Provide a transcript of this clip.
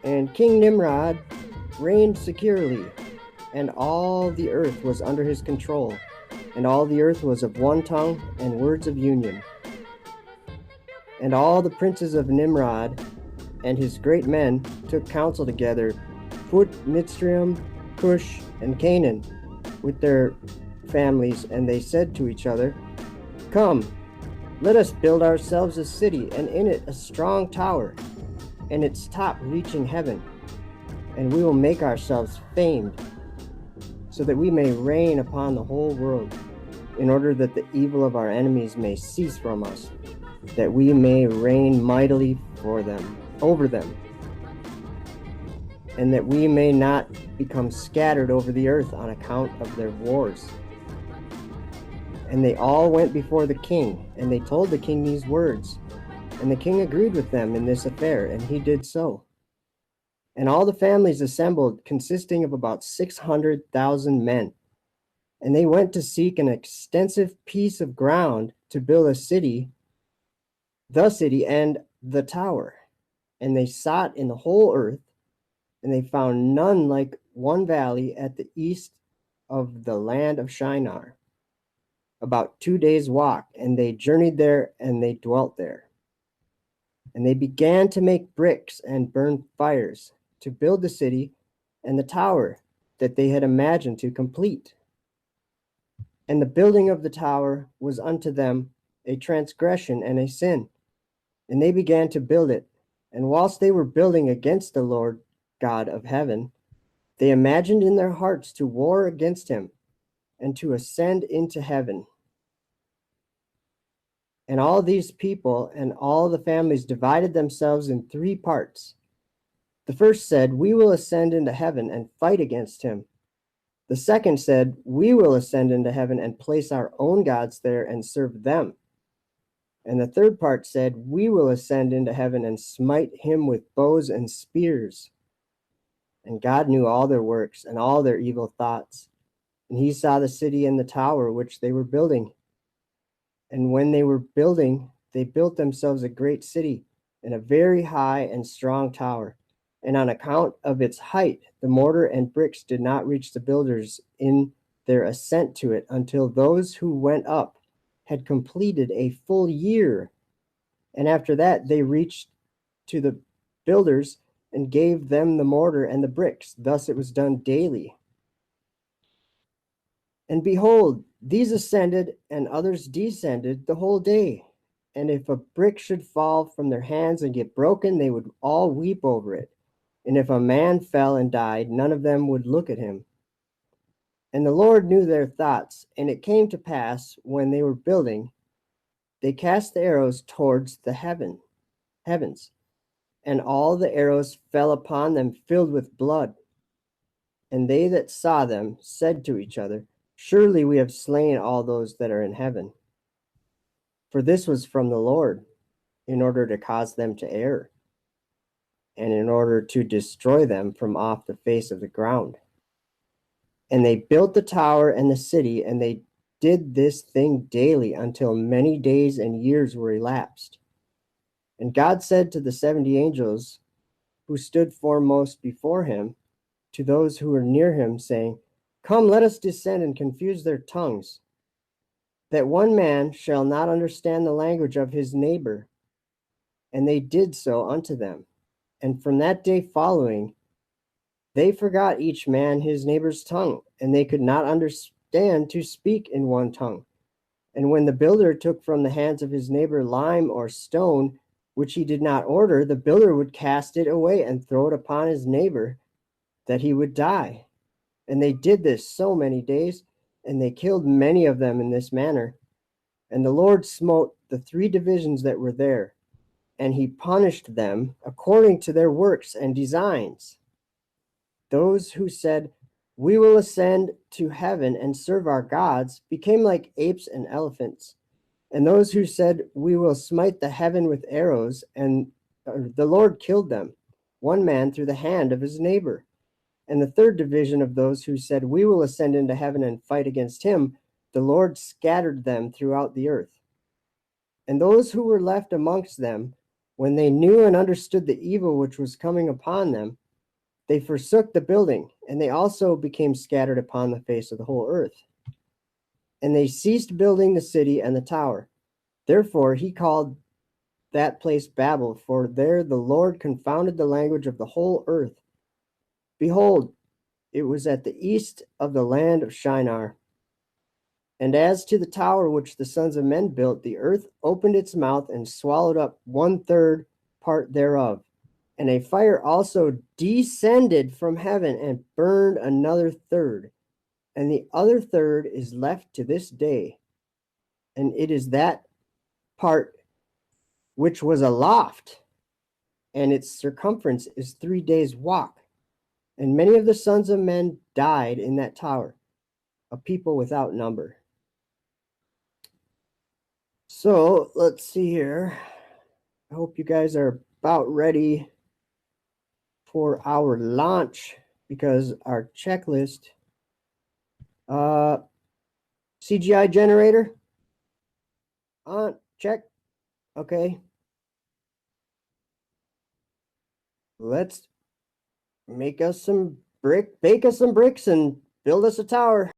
And King Nimrod reigned securely, and all the earth was under his control, and all the earth was of one tongue and words of union. And all the princes of Nimrod and his great men took counsel together, Put, Mitzrayim, Cush, and Canaan, with their families, and they said to each other, Come, let us build ourselves a city, and in it a strong tower, and its top reaching heaven, and we will make ourselves famed, so that we may reign upon the whole world, in order that the evil of our enemies may cease from us, that we may reign mightily over them, and that we may not become scattered over the earth on account of their wars. And they all went before the king, and they told the king these words. And the king agreed with them in this affair, and he did so. And all the families assembled, consisting of about 600,000 men. And they went to seek an extensive piece of ground to build the city and the tower. And they sought in the whole earth, and they found none like one valley at the east of the land of Shinar, about 2 days' walk, and they journeyed there, and they dwelt there. And they began to make bricks and burn fires to build the city and the tower that they had imagined to complete. And the building of the tower was unto them a transgression and a sin. And they began to build it. And whilst they were building against the Lord God of heaven, they imagined in their hearts to war against him and to ascend into heaven. And all these people and all the families divided themselves in 3 parts. The first said, We will ascend into heaven and fight against him. The second said, We will ascend into heaven and place our own gods there and serve them. And the third part said, We will ascend into heaven and smite him with bows and spears. And God knew all their works and all their evil thoughts. And he saw the city and the tower which they were building. And when they were building, they built themselves a great city and a very high and strong tower. And on account of its height, the mortar and bricks did not reach the builders in their ascent to it until those who went up had completed a full year. And after that, they reached to the builders and gave them the mortar and the bricks. Thus it was done daily. And behold, these ascended and others descended the whole day. And if a brick should fall from their hands and get broken, they would all weep over it. And if a man fell and died, none of them would look at him. And the Lord knew their thoughts, and it came to pass, when they were building, they cast the arrows towards the heavens, and all the arrows fell upon them filled with blood. And they that saw them said to each other, Surely we have slain all those that are in heaven. For this was from the Lord, in order to cause them to err, and in order to destroy them from off the face of the ground. And they built the tower and the city, and they did this thing daily until many days and years were elapsed. And God said to the 70 angels who stood foremost before him, to those who were near him, saying, Come, let us descend and confuse their tongues, that one man shall not understand the language of his neighbor. And they did so unto them. And from that day following, they forgot each man his neighbor's tongue, and they could not understand to speak in one tongue. And when the builder took from the hands of his neighbor lime or stone, which he did not order, the builder would cast it away and throw it upon his neighbor, that he would die. And they did this so many days, and they killed many of them in this manner. And the Lord smote the 3 divisions that were there, and he punished them according to their works and designs. Those who said, We will ascend to heaven and serve our gods, became like apes and elephants. And those who said, We will smite the heaven with arrows, and the Lord killed them, one man through the hand of his neighbor. And the 3rd division of those who said, We will ascend into heaven and fight against him, the Lord scattered them throughout the earth. And those who were left amongst them When they knew and understood the evil which was coming upon them, they forsook the building, and they also became scattered upon the face of the whole earth. And they ceased building the city and the tower. Therefore he called that place Babel, for there the Lord confounded the language of the whole earth. Behold, it was at the east of the land of Shinar. And as to the tower which the sons of men built, the earth opened its mouth and swallowed up 1/3 part thereof. And a fire also descended from heaven and burned another third. And the other third is left to this day. And it is that part which was aloft, and its circumference is 3 days' walk. And many of the sons of men died in that tower, a people without number. So let's see here. I hope you guys are about ready for our launch, because our checklist, CGI generator on, check. Okay, let's bake us some bricks and build us a tower.